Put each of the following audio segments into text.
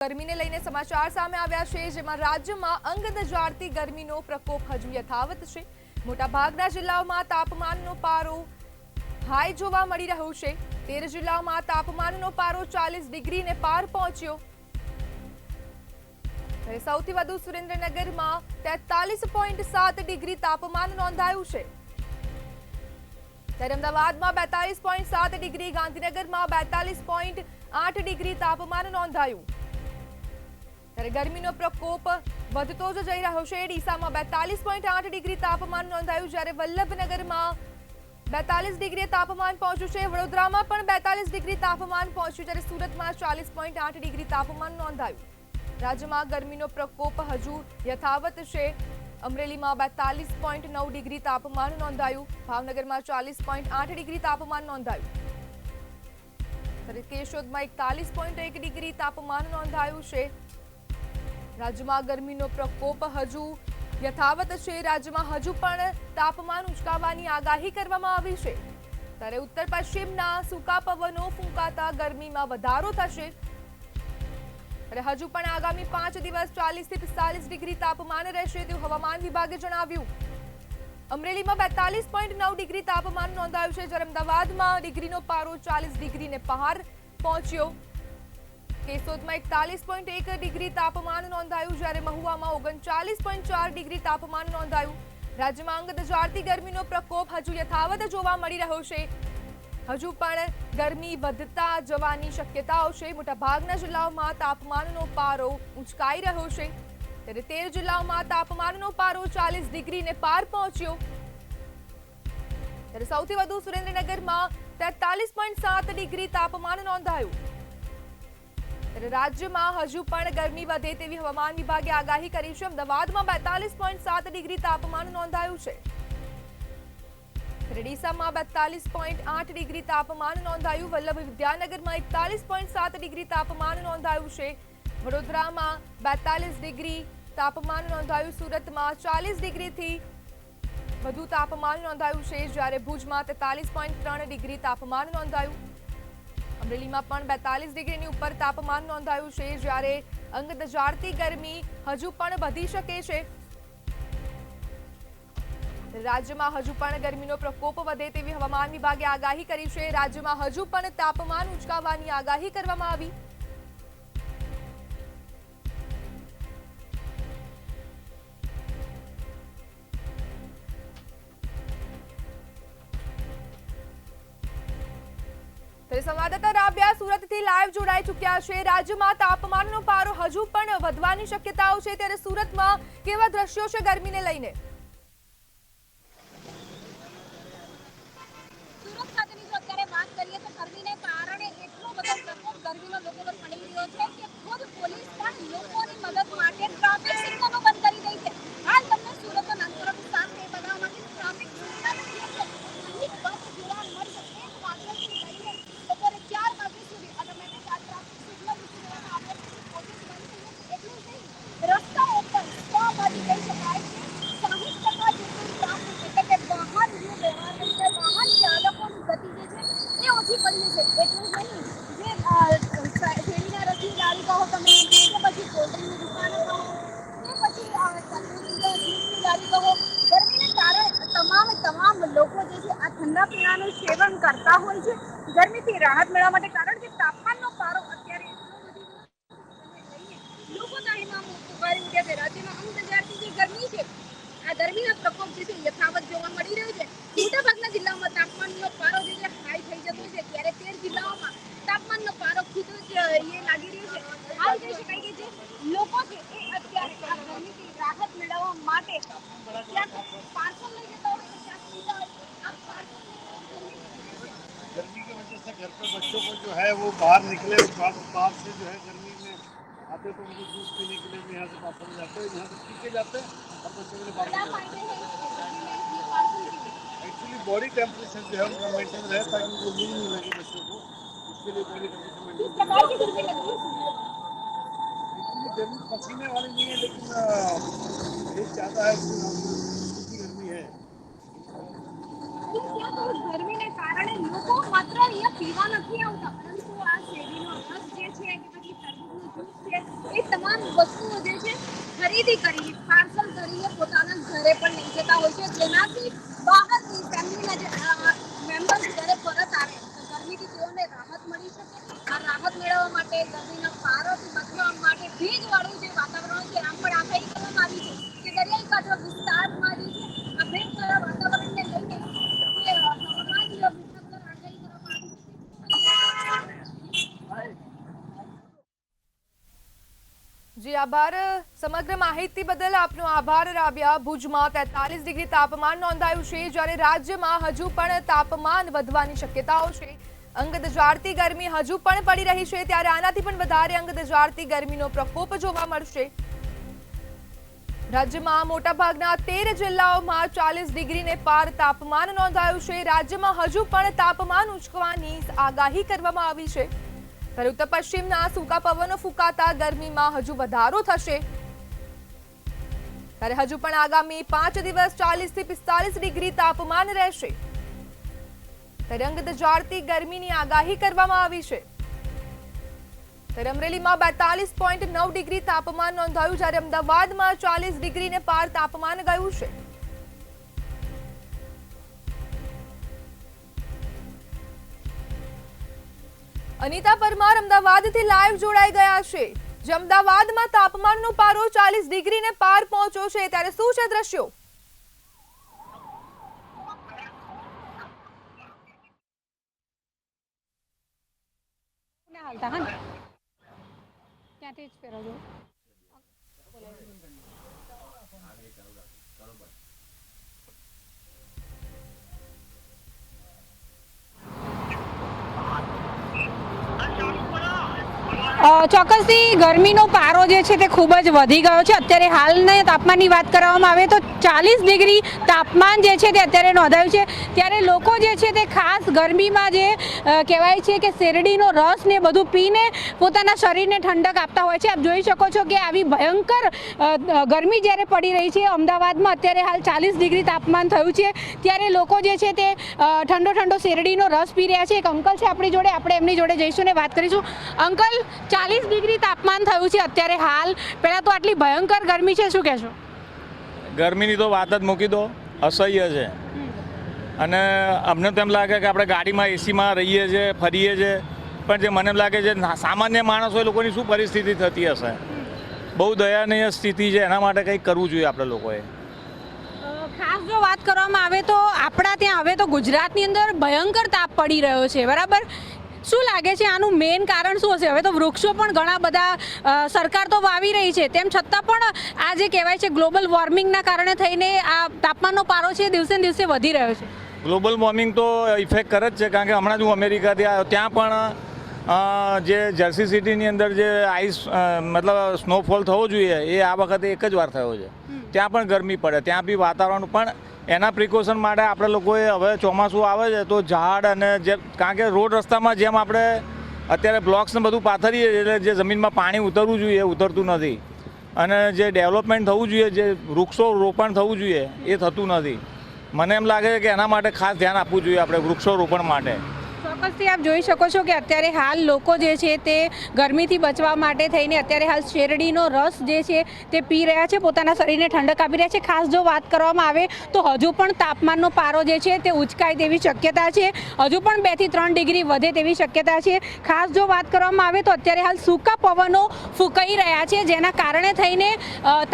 ગરમીને લઈને સમાચાર સામે આવ્યા છે, જેમાં રાજ્યમાં અંગ દજાડતી ગરમીનો પ્રકોપ હજુ યથાવત છે। મોટાભાગના જિલ્લાઓમાં તાપમાનનો પારો હાઈ જોવા મળી રહ્યો છે। 13 જિલ્લાઓમાં તાપમાનનો પારો 40 ડિગ્રીને પાર પહોંચ્યો। સૌથી વધુ સુરેન્દ્રનગરમાં 43.7 ડિગ્રી તાપમાન નોંધાયું છે। ત્યારે અમદાવાદમાં 42.7 ડિગ્રી, ગાંધીનગરમાં 42.8 ડિગ્રી તાપમાન નોંધાયું। ત્યારે ગરમીનો પ્રકોપ વધતો જ જઈ રહ્યો છે। ડીસામાં 42.8 ડિગ્રી તાપમાન નોંધાયું, જ્યારે વલ્લભનગરમાં 42 ડિગ્રી તાપમાન પહોંચ્યું છે। વડોદરામાં પણ 42 ડિગ્રી તાપમાન પહોંચ્યું, જ્યારે સુરતમાં 40.8 ડિગ્રી તાપમાન નોંધાયું। રાજ્યમાં ગરમીનો પ્રકોપ હજુ યથાવત છે। અમરેલીમાં 42.9 ડિગ્રી તાપમાન નોંધાયું, ભાવનગરમાં 40.8 ડિગ્રી તાપમાન નોંધાયું, ત્યારે કેશોદમાં 41.1 ડિગ્રી તાપમાન નોંધાયું છે। રાજ્યમાં ગરમીનો પ્રકોપ હજુ યથાવત છે। રાજ્યમાં હજુ પણ તાપમાન ઉંચકાવાની આગાહી કરવામાં આવી છે। ત્યારે ઉત્તર પશ્ચિમના સૂકા પવનો ફૂંકાતા ગરમીમાં વધારો થશે। ત્યારે હજુ પણ આગામી 5 દિવસ 40 થી 45 ડિગ્રી તાપમાન રહેશે તેવું હવામાન વિભાગે જણાવ્યું। અમરેલીમાં 42.9 ડિગ્રી તાપમાન નોંધાયું છે, જ્યારે અમદાવાદમાં ડિગ્રીનો પારો 40 ડિગ્રીને પાર પહોંચ્યો। કેશોદમાં 41.1 ડિગ્રી તાપમાન નોંધાયું, જ્યારે મહુવામાં 39.4 ડિગ્રી તાપમાન નોંધાયું। રાજ્યમાં અંગ દજાડતી ગરમીનો પ્રકોપ હજુ યથાવત જોવા મળી રહ્યો છે। હજુ પણ ગરમી વધતા જવાની શક્યતાઓ છે। મોટાભાગના જિલ્લાઓમાં તાપમાનનો પારો ઊંચકાઈ રહ્યો છે। ત્યારે 13 જિલ્લાઓમાં તાપમાનનો પારો 40 ડિગ્રીને પાર પહોંચ્યો। ત્યારે સૌથી વધુ સુરેન્દ્રનગરમાં 43.7 ડિગ્રી તાપમાન નોંધાયું। ત્યારે રાજ્યમાં હજુ પણ ગરમી વધે તેવી હવામાન વિભાગે આગાહી કરી છે। અમદાવાદમાં 42.7 ડિગ્રી તાપમાન નોંધાયું છે। ડીસામાં 42.8 ડિગ્રી તાપમાન નોંધાયું, વલ્લભ વિદ્યાનગરમાં 41.7 ડિગ્રી તાપમાન નોંધાયું છે। વડોદરામાં 42 ડિગ્રી તાપમાન નોંધાયું, સુરતમાં 40 ડિગ્રીથી વધુ તાપમાન નોંધાયું છે, જ્યારે ભુજમાં 43.3 ડિગ્રી તાપમાન નોંધાયું। અમરેલીમાં પણ 42 ડિગ્રીની ઉપર તાપમાન નોંધાયું છે, જ્યારે અંગ દજાડતી ગરમી હજુ પણ વધી શકે છે। રાજ્યમાં હજુ પણ ગરમીનો પ્રકોપ વધે તેવી હવામાન વિભાગે આગાહી કરી છે। રાજ્યમાં હજુ પણ તાપમાન ઉંચકાવાની આગાહી કરવામાં આવી। સંવાદદાતા રાબિયા સુરતથી લાઈવ જોડાઈ ચૂક્યા છે। રાજ્યમાં તાપમાનનો પારો હજુ પણ વધવાની શક્યતાઓ છે, ત્યારે સુરતમાં કેવા દ્રશ્યો છે ગરમીને લઈને? સુરત ખાતેની જો અત્યારે વાત કરીએ તો ગરમીને કારણે એટલો બધો પ્રકોપ ગરમીનો લોકો પર પડી રહ્યો છે કે ખુદ પોલીસ પણ લોકોની મદદ માટે ટ્રાફિક સિગ્નલો બંધ કરી રહી છે। હાલ તમને સુરતનો નાનકડો વિસ્તાર છે બતાવવા માટે ટ્રાફિક સિગ્નલ જે છે અહીં બંધ જોવા મળશે। 1 વાગ્યાથી લઈને બપોરે 4 વાગ્યા સુધી ઓટોમેટિક આ ટ્રાફિક સિગ્નલ મૂકી દેવામાં આવ્યા છે। પોલીસ બંધ એટલું જ નહીં, રસ્તાઓ પર 100 માંથી કહી શકાય કે 60% જેટલું ટ્રાફિક એટલે કે વાહન વ્યવહાર એટલે વાહન ચાલકોની ગતિ જે છે એ ઓછી પડી જશે। એટલું જ નહીં, જે શેરડીના રસની લારી કહો તમે, કે પછી કોલ્ડ્રિંકની દુકાનો કહો, કે પછી તંદૂરી જૂસની લારી કહો, ગરમીને કારણે તમામ લોકો જે છે આ ઠંડા પીણાનું સેવન કરતા હોય છે ગરમીથી રાહત મેળવવા માટે। કારણ કે તાપમાનનો પારો અત્યારે એટલો વધી ગયો છે, લોકો તાળીમાં પુકારી ઉઠ્યા છે। રાજ્યમાં અંગ દજાડતી જે ગરમી છે, આ ગરમીનો પ્રકોપ જે છે યથાવત જોવા મળી રહ્યો છે। મોટાભાગના જિલ્લાઓમાં તાપમાનનો પારો જે છે હાઈ થઈ જતો છે, ત્યારે 13 જિલ્લાઓમાં તાપમાનનો પારો ખુદ જ એ લાગી રહ્યો છે। હાલ કહી શકાય કે જે લોકો છે એ અત્યારે આ ગરમીથી રાહત મેળવવા માટે ક્યાંક પાર્સલ લઈ જતા હોય તો ક્યાંક પીતા હોય। આ પાર્સલ गर्मी की वजह से घर पे बच्चों को जो है वो बाहर निकले, बाहर से जो है गर्मी में आते तो उनको जूस पीने के लिए भी यहाँ से पार्सल जाते हैं, यहाँ से पी के जाते हैं और बच्चों के लिए बाहर क्या जाते फायदे हैं। हैं इसके गर्मी में ये पार्सल के? एक्चुअली बॉडी टेम्परेचर जो है उनका मेंटेन रहे ताकि उनको नींद नहीं लगे बच्चों को, इसके लिए बॉडी टेम्परेचर किस मेंटेन प्रकार की गर्मी लगी है? एक्चुअली गर्मी पसीने वाली नहीं है, लेकिन एक ज़्यादा है की गर्मी है। તો ત્યાં તો ગરમીને કારણે લોકો માત્ર અહીંયા પીવા નથી આવતા, પરંતુ આ શેરડીનો રસ જે છે કે પછી તરબૂચનું જ્યુસ છે એ તમામ વસ્તુઓ જે છે ખરીદી કરી પાર્સલ કરીને પોતાના ઘરે પણ લઈ જતા હોય છે, જેનાથી બહારથી ફેમિલીના જે મેમ્બર્સ ઘરે પરત આવે તો ગરમીથી તેઓને રાહત મળી શકે। આ રાહત મેળવવા માટે ગરમીના પારોથી બચવા માટે ભેજવાળું જે વાતાવરણ છે આમ પણ આગાહી કરવામાં આવી છે કે દરિયાઈ કાંઠા વિસ્તારમાં જે છે આ ભેજવાળા વાતાવરણને લઈને જે હવામાન વિભાગ દ્વારા આગાહી કરવામાં આવી છે। જી આભાર, સમગ્ર માહિતી બદલ આપનો આભાર રાબિયા। ભુજમાં 43 ડિગ્રી તાપમાન નોંધાયું છે, જ્યારે રાજ્યમાં હજુ પણ તાપમાન વધવાની શક્યતાઓ છે। અંગ દજાડતી ગરમી હજુ પણ પડી રહી છે, ત્યારે આનાથી પણ વધારે અંગ દજાડતી ગરમીનો પ્રકોપ જોવા મળશે। રાજ્યમાં મોટાભાગના 13 જિલ્લાઓમાં 40 ડિગ્રીને પાર તાપમાન નોંધાયું છે। રાજ્યમાં હજુ પણ તાપમાન ઉંચકવાની આગાહી કરવામાં આવી છે, ત્યારે ઉત્તર પશ્ચિમના સૂકા પવનો ફૂંકાતા ગરમીમાં હજુ વધારો થશે। ત્યારે હજુ પણ આગામી 5 દિવસ 40 થી 45 ડિગ્રી તાપમાન રહેશે। ત્યારે અંગ દજાડતી ગરમીની આગાહી કરવામાં આવી છે। ત્યારે અમરેલીમાં 42.9 ડિગ્રી તાપમાન નોંધાયું, જ્યારે અમદાવાદમાં 40 ડિગ્રીને પાર તાપમાન ગયું છે। અનિતા પરમાર અમદાવાદથી લાઈવ જોડાઈ ગયા છે, જે અમદાવાદમાં તાપમાનનો પારો 40 ડિગ્રીને પાર પહોંચ્યો છે, ત્યારે શું છે દ્રશ્યો? ત્યાંથી જ ફેરવજો। ચોક્કસથી ગરમીનો પારો જે છે તે ખૂબ જ વધી ગયો છે। અત્યારે હાલના તાપમાનની વાત કરવામાં આવે તો 40 ડિગ્રી તાપમાન જે છે તે અત્યારે નોંધાયું છે, ત્યારે લોકો જે છે તે ખાસ ગરમીમાં જે કહેવાય છે કે શેરડીનો રસ ને બધું પીને પોતાના શરીરને ઠંડક આપતા હોય છે। આપ જોઈ શકો છો કે આવી ભયંકર ગરમી જ્યારે પડી રહી છે અમદાવાદમાં, અત્યારે હાલ 40 ડિગ્રી તાપમાન થયું છે, ત્યારે લોકો જે છે તે ઠંડો શેરડીનો રસ પી રહ્યા છે। એક અંકલ છે આપણી જોડે, આપણે એમની જોડે જઈશું ને વાત કરીશું। અંકલ, 40 ડિગ્રી તાપમાન થયું છે અત્યારે હાલ, પહેલા તો આટલી ભયંકર ગરમી છે, શું કહેશો? ગરમીની તો વાત જ મૂકી દો, અસહ્ય છે। અને અમને તો એમ લાગે કે આપણે ગાડીમાં એસીમાં રહીએ છીએ, ફરીએ છીએ, પણ જે મને એમ લાગે છે સામાન્ય માણસો એ લોકોની શું પરિસ્થિતિ થતી હશે। બહુ દયનીય સ્થિતિ છે, એના માટે કંઈક કરવું જોઈએ આપણે લોકોએ। ખાસ જો વાત કરવામાં આવે તો આપણા ત્યાં હવે તો ગુજરાતની અંદર ભયંકર તાપ પડી રહ્યો છે, બરાબર? શું લાગે છે આનું મેઇન કારણ શું હશે? હવે તો વૃક્ષો પણ ઘણા બધા સરકાર તો વાવી રહી છે, તેમ છતાં પણ આ જે કહેવાય છે ગ્લોબલ વોર્મિંગના કારણે થઈને આ તાપમાનનો પારો છે દિવસે ને દિવસે વધી રહ્યો છે। ગ્લોબલ વોર્મિંગ તો ઇફેક્ટ કરે જ છે, કારણ કે હમણાં જ હું અમેરિકાથી આવ્યો, ત્યાં પણ જે જર્સી સિટીની અંદર જે આઈસ મતલબ સ્નોફોલ થવો જોઈએ એ આ વખતે એક જ વાર થયો છે। ત્યાં પણ ગરમી પડે, ત્યાં બી વાતાવરણ પણ એના પ્રિકોશન માટે આપણે લોકોએ હવે ચોમાસું આવે છે તો ઝાડ અને જે, કારણ કે રોડ રસ્તામાં જેમ આપણે અત્યારે બ્લોક્સને બધું પાથરીએ એટલે જે જમીનમાં પાણી ઉતરવું જોઈએ એ ઉતરતું નથી, અને જે ડેવલપમેન્ટ થવું જોઈએ, જે વૃક્ષો રોપણ થવું જોઈએ એ થતું નથી। મને એમ લાગે છે કે એના માટે ખાસ ધ્યાન આપવું જોઈએ આપણે વૃક્ષો રોપણ માટે। ચોક્કસથી આપ જોઈ શકો છો કે અત્યારે હાલ લોકો જે છે તે ગરમીથી બચવા માટે થઈને અત્યારે હાલ શેરડીનો રસ જે છે તે પી રહ્યા છે, પોતાના શરીરને ઠંડક આપી રહ્યા છે। ખાસ જો વાત કરવામાં આવે તો હજુ પણ તાપમાનનો પારો જે છે તે ઉંચકાય તેવી શક્યતા છે, હજુ પણ 2 થી 3 ડિગ્રી વધે તેવી શક્યતા છે। ખાસ જો વાત કરવામાં આવે તો અત્યારે હાલ સૂકા પવનો ફૂંકાઈ રહ્યા છે, જેના કારણે થઈને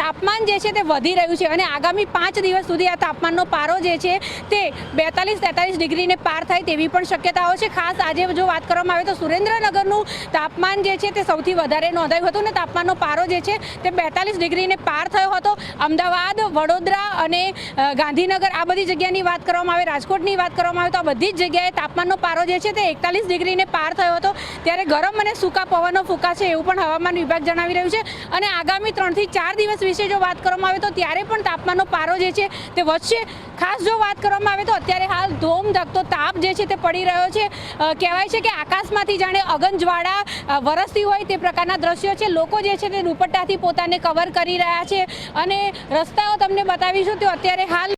તાપમાન જે છે તે વધી રહ્યું છે, અને આગામી 5 દિવસ સુધી આ તાપમાનનો પારો જે છે તે 42-43 ડિગ્રીને પાર થાય તેવી પણ શક્યતાઓ છે। ખાસ આજે જો વાત કરવામાં આવે તો સુરેન્દ્રનગરનું તાપમાન જે છે તે સૌથી વધારે નોંધાયું હતું, ને તાપમાનનો પારો જે છે તે 42 ડિગ્રીને પાર થયો હતો। અમદાવાદ, વડોદરા અને ગાંધીનગર આ બધી જગ્યાની વાત કરવામાં આવે, રાજકોટની વાત કરવામાં આવે તો આ બધી જ જગ્યાએ તાપમાનનો પારો જે છે તે 41 ડિગ્રીને પાર થયો હતો, ત્યારે ગરમ અને સૂકા પવનો ફૂંકાશે એવું પણ હવામાન વિભાગ જણાવી રહ્યું છે। અને આગામી 3 થી 4 દિવસ વિશે જો વાત કરવામાં આવે તો ત્યારે પણ તાપમાનનો પારો જે છે તે વધશે। ખાસ જો વાત કરવામાં આવે તો અત્યારે હાલ ધોમધખતો તાપ જે છે તે પડી રહ્યો છે, કહેવાય છે કે આકાશમાંથી જાણે અગનજ્વાળા વરસતી હોય તે પ્રકારના દ્રશ્યો છે। લોકો જે છે તે દુપટ્ટાથી પોતાને કવર કરી રહ્યા છે, અને રસ્તાઓ તમને બતાવીશું તો અત્યારે હાલ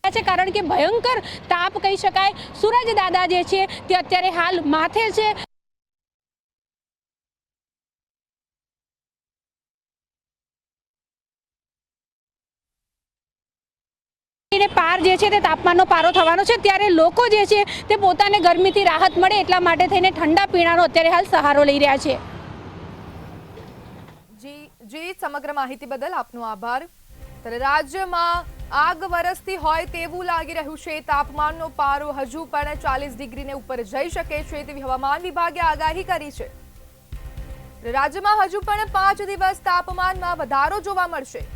છે, કારણ કે ભયંકર તાપ કહી શકાય। સૂરજ દાદા જે છે તે અત્યારે હાલ માથે છે। ડિગ્રીને પાર જે છે તે તાપમાનનો પારો થવાનો છે, ત્યારે લોકો જે છે તે પોતાને ગરમીથી રાહત મળે એટલા માટે થઈને ઠંડા પીણાનો અત્યારે હાલ સહારો લઈ રહ્યા છે. જી સમગ્ર માહિતી બદલ આપનો આભાર. ત્યારે રાજ્યમાં આગ વરસતી હોય તેવું લાગી રહ્યું છે. તાપમાનનો પારો હજુ પણ 40 ડિગ્રીને ઉપર જઈ શકે છે તેવી હવામાન વિભાગે આગાહી કરી છે. રાજ્યમાં હજુ પણ 5 દિવસ તાપમાનમાં વધારો જોવા મળશે.